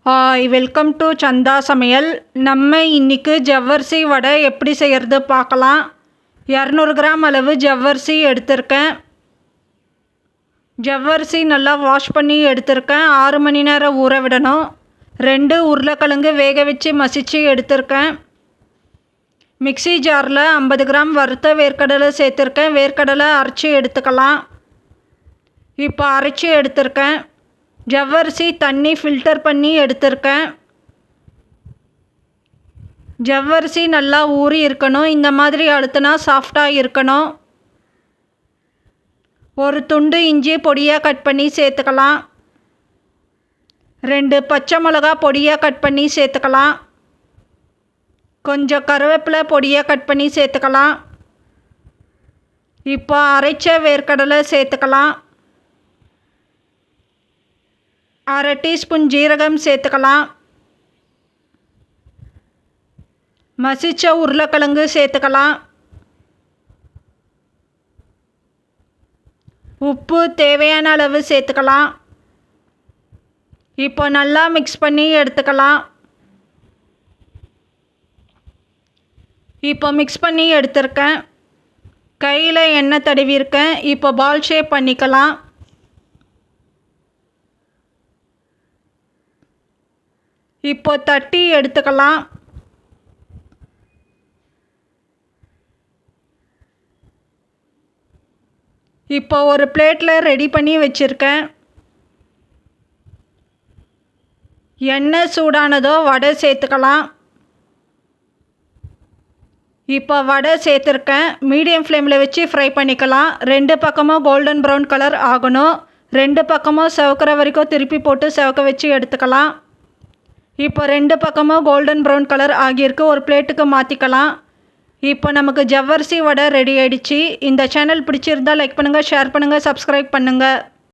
Hi, welcome to சந்தா சமையல். நம்ம இன்றைக்கி ஜவ்வரிசி வடை எப்படி செய்கிறது பார்க்கலாம். 200 கிராம் அளவு ஜவ்வரிசி எடுத்திருக்கேன். ஜவ்வரிசி நல்லா வாஷ் பண்ணி எடுத்திருக்கேன். 6 மணி நேரம் ஊற விடணும். 2 உருளைக்கிழங்கு வேக வச்சு மசிச்சு எடுத்திருக்கேன். மிக்ஸி ஜாரில் 50 கிராம் வறுத்த வேர்க்கடலை சேர்த்துருக்கேன். வேர்க்கடலை அரைச்சி எடுத்துக்கலாம். இப்போ அரைச்சி எடுத்திருக்கேன். ஜவ்வரிசி தண்ணி ஃபில்டர் பண்ணி எடுத்திருக்கேன். ஜவ்வரிசி நல்லா ஊறி இருக்கணும். இந்த மாதிரி அழுத்தினா சாஃப்டாக இருக்கணும். ஒரு துண்டு இஞ்சி பொடியாக கட் பண்ணி சேர்த்துக்கலாம். 2 பச்சை மிளகா பொடியாக கட் பண்ணி சேர்த்துக்கலாம். கொஞ்சம் கருவேப்பிலை பொடியாக கட் பண்ணி சேர்த்துக்கலாம். இப்போ அரைச்ச வேர்க்கடலை சேர்த்துக்கலாம். 1/2 டீஸ்பூன் ஜீரகம் சேர்த்துக்கலாம். மசிச்ச உருளைக்கிழங்கு சேர்த்துக்கலாம். உப்பு தேவையான அளவு சேர்த்துக்கலாம். இப்போ நல்லா மிக்ஸ் பண்ணி எடுத்துக்கலாம். இப்போ மிக்ஸ் பண்ணி எடுத்திருக்கேன். கையில் எண்ணெய் தடவிருக்கேன். இப்போ பால் ஷேப் பண்ணிக்கலாம். இப்போ தட்டி எடுத்துக்கலாம். இப்போ ஒரு பிளேட்டில் ரெடி பண்ணி வச்சுருக்கேன். எண்ணெய் சூடானதோ வடை சேர்த்துக்கலாம். இப்போ வடை சேர்த்துருக்கேன். மீடியம் ஃப்ளேமில் வச்சு ஃப்ரை பண்ணிக்கலாம். 2 பக்கமும் கோல்டன் ப்ரௌன் கலர் ஆகணும். 2 பக்கமும் செவக்கிற வரைக்கும் திருப்பி போட்டு செவக்க வச்சு எடுத்துக்கலாம். இப்போ 2 பக்கமும் கோல்டன் ப்ரௌன் கலர் ஆகியிருக்கு. ஒரு பிளேட்டுக்கு மாற்றிக்கலாம். இப்போ நமக்கு ஜவ்வரிசி வடை ரெடி ஆகிடுச்சு. இந்த சேனல் பிடிச்சிருந்தால் லைக் பண்ணுங்கள், ஷேர் பண்ணுங்கள், சப்ஸ்கிரைப் பண்ணுங்கள்.